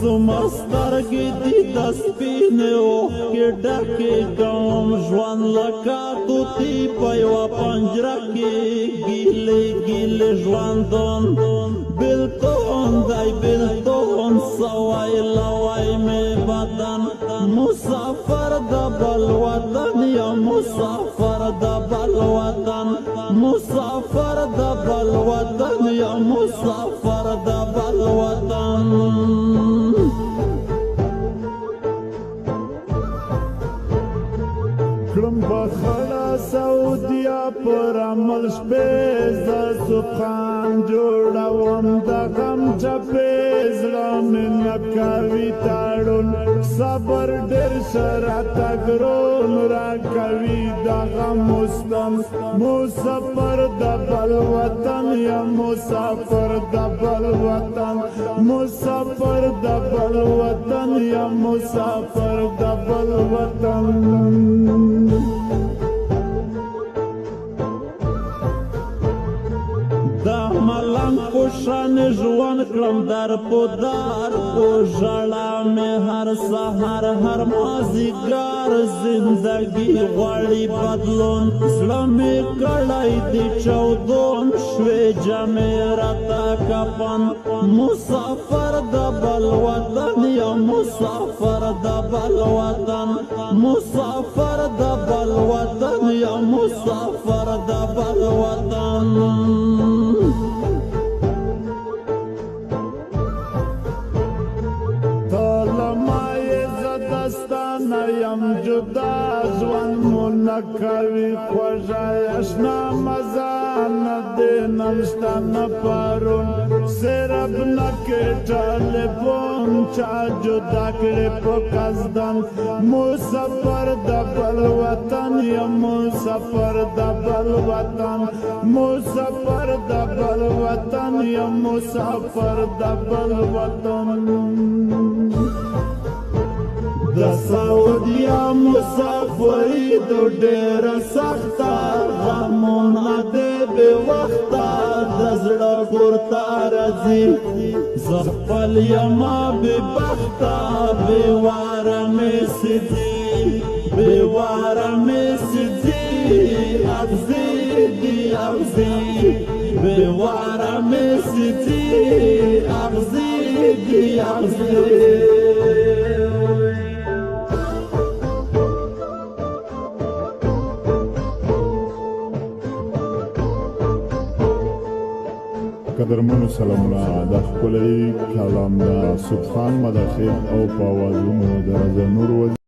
سترګې دي د سپینې اوښکې ډکې کوم ژوند لکه طوطي په یوه پنجره کې ګیلې ګیلې ژوندون بېلتون دی بېلتون سوی لوی مې بدن مسافر د بل وطن یا مسافر د بل وطن مسافر د بل وطن یا مسافر د بل وطن کړم بخړه سعودیا پر عمل شپې ز سبحان جوړوم د غم چپې زړه مې نه کوي تاړون صبر ډېر شراته ګرون راکوي د غم مستم مسافر د بل وطن یا مسافر د بل وطن مسافر د بل وطن یا مسافر د بل وطن دا ملنګ په شان ژوند کړم در په دار په ژړا مې هر سهار هر مازدیګر زندګي غواړي بدلون زړه مې کړی دی چاودون شوې جامې راته کفن مسافر د بل وطن یا مسافر د بل وطن مسافر د بل وطن یا مسافر د بل وطن یم جدا ژوند مو نه کوي خوږه اشنا مزه نه دی نن شته نه پرون صرف نه کې ټلیفون چا جدا کړې په قصدن مسافر د بل وطن یم مسافر د بل وطن مسافر د بل وطن یم مسافر د بل وطن د سعودیا مسافري د ډېره سخته غمونه دی بې وخته د زړه کور ته راځي زه خپل یمه بې بخته بې واره مې سځي بې واره مې سځي اغزي دي اغزي بې واره مې سځي اغزي دي اغزي قدرمنو سلامونه د ښکلی کلام د سبحان مداخل او په اوازونو د رضا نور